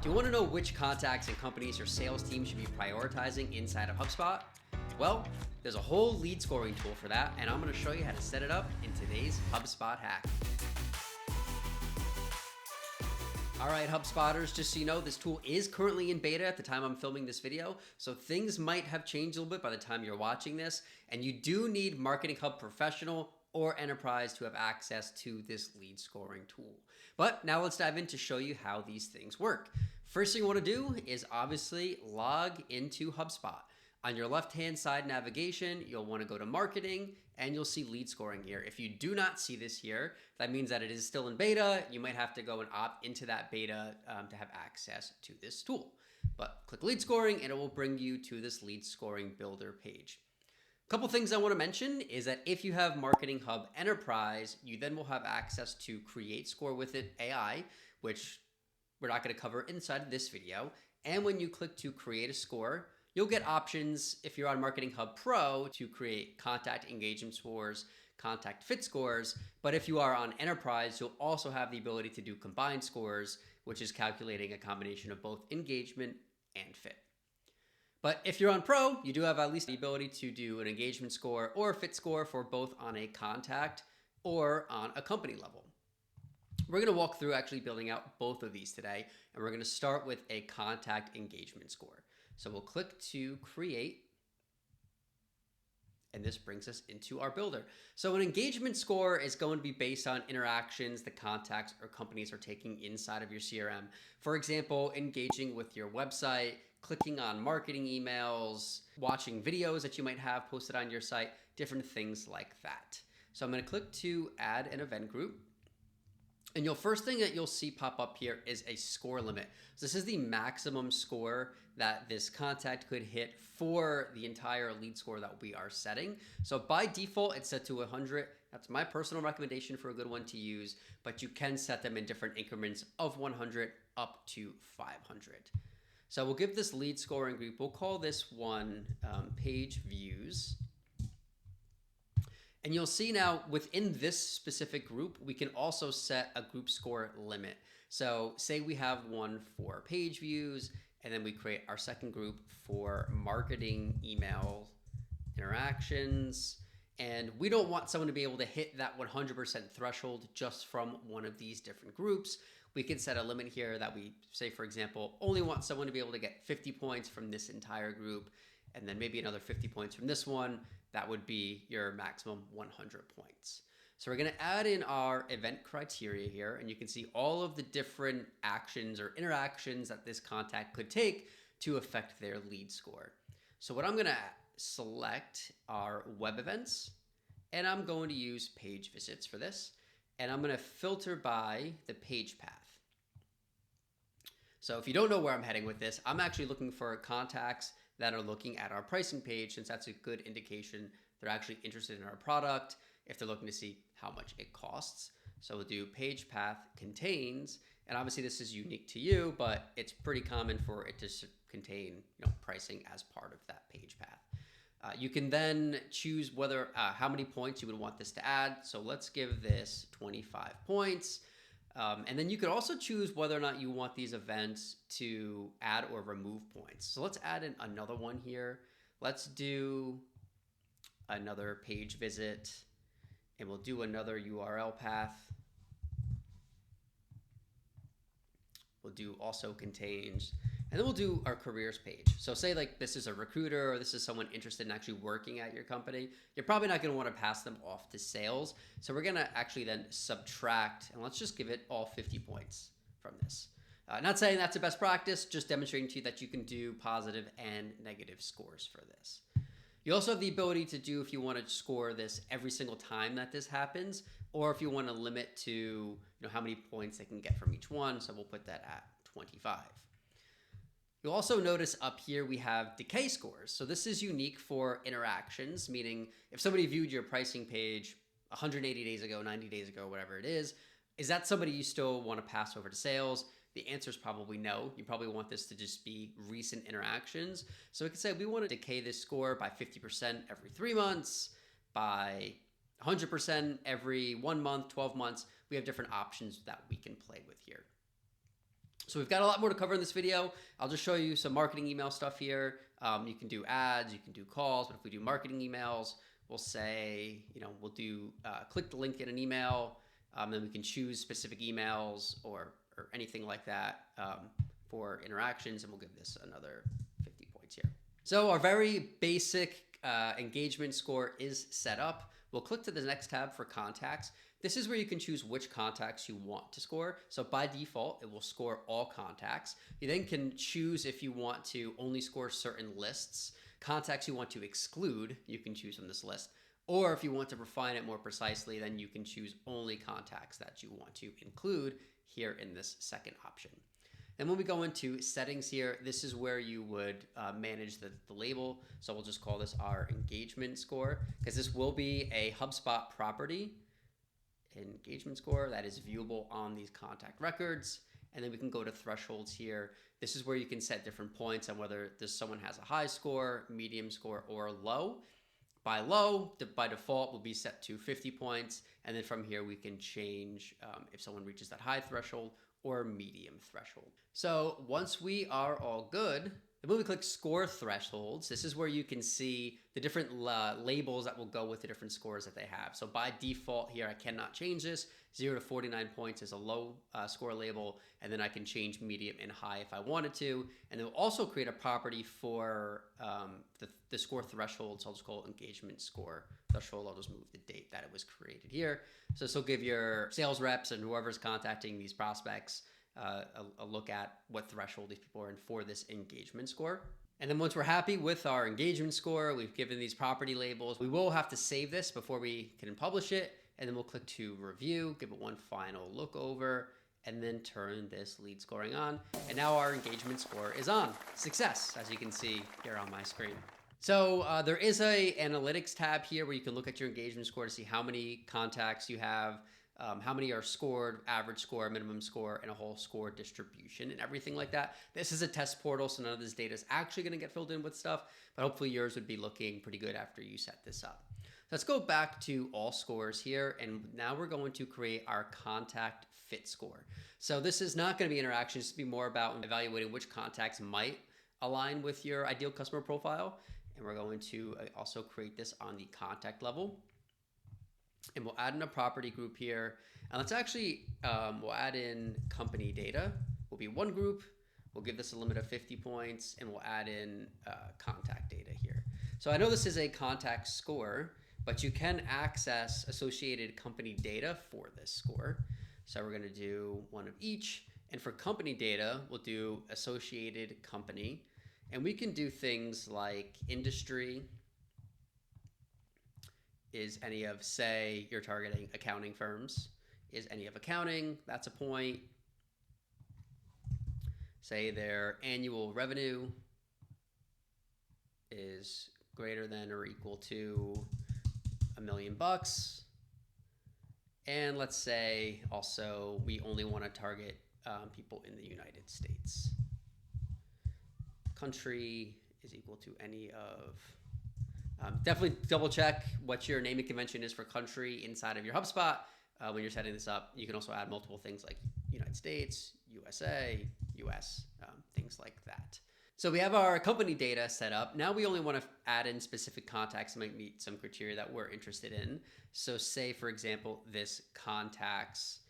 Do you want to know which contacts and companies your sales team should be prioritizing inside of HubSpot? Well, there's a whole lead scoring tool for that, and I'm going to show you how to set it up in today's HubSpot hack. All right, HubSpotters, just so you know, this tool is currently in beta at the time I'm filming this video, so things might have changed a little bit by the time you're watching this, and you do need Marketing Hub Professional or Enterprise to have access to this lead scoring tool. But now let's dive in to show you how these things work. First thing you want to do is obviously log into HubSpot. On your left-hand side navigation, you'll want to go to Marketing, and you'll see lead scoring here. If you do not see this here, that means that it is still in beta. You might have to go and opt into that beta to have access to this tool. But click lead scoring, and it will bring you to this lead scoring builder page. A couple things I want to mention is that if you have Marketing Hub Enterprise, you then will have access to Create Score with it AI, which we're not going to cover inside of this video. And when you click to create a score, you'll get options if you're on Marketing Hub Pro to create contact engagement scores, contact fit scores. But if you are on Enterprise, you'll also have the ability to do combined scores, which is calculating a combination of both engagement and fit. But if you're on Pro, you do have at least the ability to do an engagement score or a fit score for both on a contact or on a company level. We're going to walk through actually building out both of these today, and we're going to start with a contact engagement score. So we'll click to create, and this brings us into our builder. So an engagement score is going to be based on interactions the contacts or companies are taking inside of your CRM. For example, engaging with your website, clicking on marketing emails, watching videos that you might have posted on your site, different things like that. So I'm going to click to add an event group. And your first thing that you'll see pop up here is a score limit. So this is the maximum score that this contact could hit for the entire lead score that we are setting. So by default, it's set to 100. That's my personal recommendation for a good one to use, but you can set them in different increments of 100 up to 500. So we'll give this lead scoring group, we'll call this one page views. And you'll see now within this specific group, we can also set a group score limit. So say we have one for page views, and then we create our second group for marketing email interactions. And we don't want someone to be able to hit that 100% threshold just from one of these different groups. We can set a limit here that we say, for example, only want someone to be able to get 50 points from this entire group, and then maybe another 50 points from this one. That would be your maximum 100 points. So we're going to add in our event criteria here, and you can see all of the different actions or interactions that this contact could take to affect their lead score. So what I'm going to select are web events, and I'm going to use page visits for this, and I'm going to filter by the page path. So if you don't know where I'm heading with this, I'm actually looking for contacts that are looking at our pricing page, since that's a good indication they're actually interested in our product if they're looking to see how much it costs. So we'll do page path contains, and obviously this is unique to you, but it's pretty common for it to contain pricing as part of that page path. You can then choose whether how many points you would want this to add. So let's give this 25 points. And then you could also choose whether or not you want these events to add or remove points. So let's add in another one here. Let's do another page visit, and we'll do another URL path. We'll do also contains, and then we'll do our careers page. So say like this is a recruiter, or this is someone interested in actually working at your company. You're probably not going to want to pass them off to sales. So we're going to actually then subtract, and let's just give it all 50 points from this. Not saying that's the best practice, just demonstrating to you that you can do positive and negative scores for this. You also have the ability to do, if you want to score this every single time that this happens, or if you want to limit to how many points they can get from each one. So we'll put that at 25. You'll also notice up here we have decay scores. So this is unique for interactions, meaning if somebody viewed your pricing page 180 days ago, 90 days ago, whatever it is that somebody you still want to pass over to sales? The answer is probably no. You probably want this to just be recent interactions. So we could say we want to decay this score by 50% every 3 months, by 100% every 1 month, 12 months. We have different options that we can play with here. So we've got a lot more to cover in this video. I'll just show you some marketing email stuff here. You can do ads, you can do calls, but if we do marketing emails, we'll say, we'll do click the link in an email, then we can choose specific emails or anything like that for interactions, and we'll give this another 50 points here. So our very basic engagement score is set up. We'll click to the next tab for contacts. This is where you can choose which contacts you want to score. So by default, it will score all contacts. You then can choose if you want to only score certain lists. Contacts you want to exclude, you can choose from this list. Or if you want to refine it more precisely, then you can choose only contacts that you want to include here in this second option. And when we go into settings here, this is where you would manage the label. So we'll just call this our engagement score, because this will be a HubSpot property engagement score that is viewable on these contact records. And then we can go to thresholds here. This is where you can set different points on whether someone has a high score, medium score, or low. By low, by default, will be set to 50 points. And then from here, we can change if someone reaches that high threshold or medium threshold. So once we are all good, then when we click score thresholds, this is where you can see the different labels that will go with the different scores that they have. So by default here, I cannot change this. 0 to 49 points is a low score label, and then I can change medium and high if I wanted to. And it will also create a property for the score threshold. So I'll just call it engagement score threshold. I'll just move the date that it was created here. So this will give your sales reps and whoever's contacting these prospects a look at what threshold these people are in for this engagement score. And then once we're happy with our engagement score, we've given these property labels, we will have to save this before we can publish it. And then we'll click to review, give it one final look over, and then turn this lead scoring on. And now our engagement score is on. Success, as you can see here on my screen. So there is a analytics tab here where you can look at your engagement score to see how many contacts you have, how many are scored, average score, minimum score, and a whole score distribution and everything like that. This is a test portal, so none of this data is actually going to get filled in with stuff, but hopefully yours would be looking pretty good after you set this up. Let's go back to all scores here, and now we're going to create our contact fit score. So this is not going to be interactions, it's going to be more about evaluating which contacts might align with your ideal customer profile. And we're going to also create this on the contact level. And we'll add in a property group here. And let's actually, we'll add in company data. Will be one group. We'll give this a limit of 50 points, and we'll add in contact data here. So I know this is a contact score, but you can access associated company data for this score. So we're going to do one of each. And for company data, we'll do associated company. And we can do things like industry. Is any of, say, you're targeting accounting firms. Is any of accounting, that's a point. Say their annual revenue is greater than or equal to $1 million. And let's say also we only want to target people in the United States. Country is equal to any of, definitely double check what your naming convention is for country inside of your HubSpot when you're setting this up. You can also add multiple things like United States, USA, US, things like that. So we have our company data set up. Now we only want to add in specific contacts that might meet some criteria that we're interested in. So say, for example, this contact's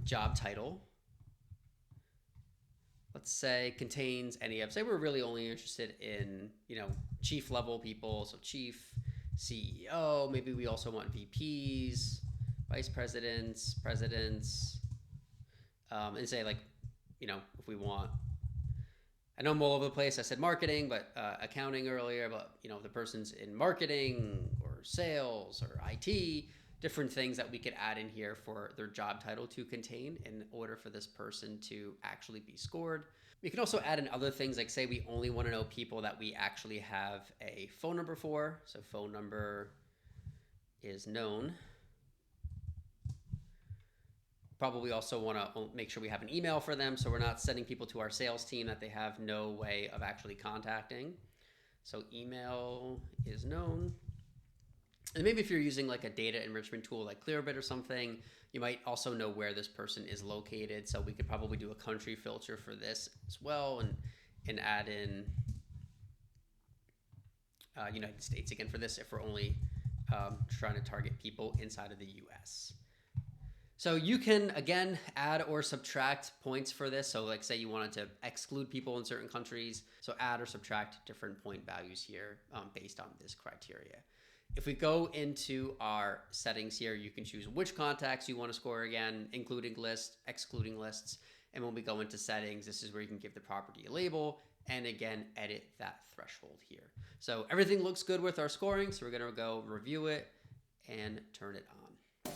job title, let's say, contains any of, say we're really only interested in, chief level people. So chief, CEO, maybe we also want VPs, vice presidents, presidents, and say like, if we want, I know I'm all over the place. I said marketing, but accounting earlier, but the person's in marketing or sales or IT, different things that we could add in here for their job title to contain in order for this person to actually be scored. We can also add in other things like, say we only want to know people that we actually have a phone number for. So phone number is known. Probably also want to make sure we have an email for them, so we're not sending people to our sales team that they have no way of actually contacting. So email is known. And maybe if you're using like a data enrichment tool like Clearbit or something, you might also know where this person is located. So we could probably do a country filter for this as well, and add in United States again for this if we're only trying to target people inside of the US. So you can, again, add or subtract points for this. So like say you wanted to exclude people in certain countries. So add or subtract different point values here based on this criteria. If we go into our settings here, you can choose which contacts you want to score again, including lists, excluding lists. And when we go into settings, this is where you can give the property a label and again, edit that threshold here. So everything looks good with our scoring. So we're going to go review it and turn it on.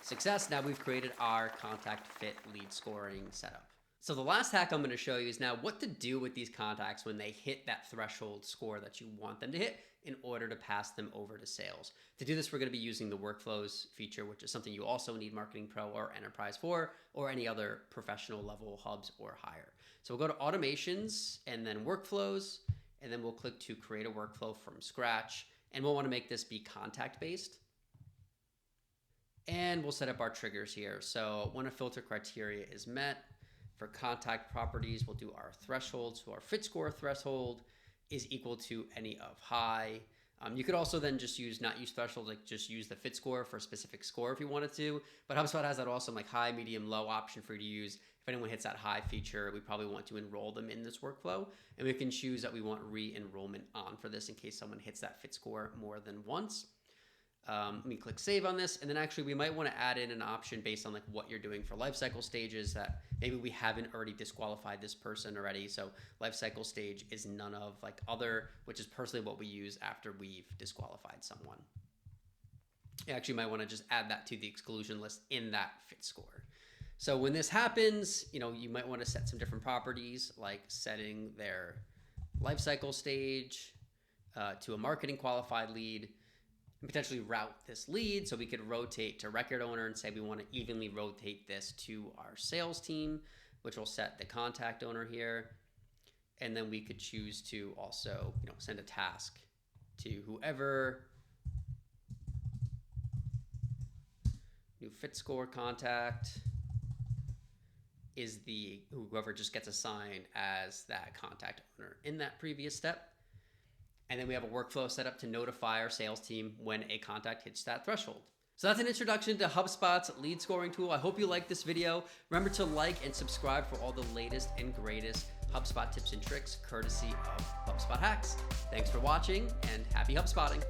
Success. Now we've created our contact fit lead scoring setup. So the last hack I'm going to show you is now what to do with these contacts when they hit that threshold score that you want them to hit in order to pass them over to sales. To do this, we're going to be using the workflows feature, which is something you also need Marketing Pro or Enterprise for, or any other professional level hubs or higher. So we'll go to automations and then workflows, and then we'll click to create a workflow from scratch. And we'll want to make this be contact based. And we'll set up our triggers here. So when a filter criteria is met, for contact properties, we'll do our threshold. So our fit score threshold is equal to any of high. You could also then just not use threshold, like just use the fit score for a specific score if you wanted to. But HubSpot has that awesome like high, medium, low option for you to use. If anyone hits that high feature, we probably want to enroll them in this workflow. And we can choose that we want re-enrollment on for this in case someone hits that fit score more than once. Let me click save on this. And then actually we might want to add in an option based on like what you're doing for lifecycle stages that maybe we haven't already disqualified this person already. So lifecycle stage is none of like other, which is personally what we use after we've disqualified someone. You actually might want to just add that to the exclusion list in that fit score. So when this happens, you might want to set some different properties like setting their lifecycle stage to a marketing qualified lead, and potentially route this lead. So we could rotate to record owner and say we want to evenly rotate this to our sales team, which will set the contact owner here. And then we could choose to also, send a task to whoever new fit score contact is whoever just gets assigned as that contact owner in that previous step. And then we have a workflow set up to notify our sales team when a contact hits that threshold. So that's an introduction to HubSpot's lead scoring tool. I hope you liked this video. Remember to like and subscribe for all the latest and greatest HubSpot tips and tricks, courtesy of HubSpot Hacks. Thanks for watching and happy HubSpotting.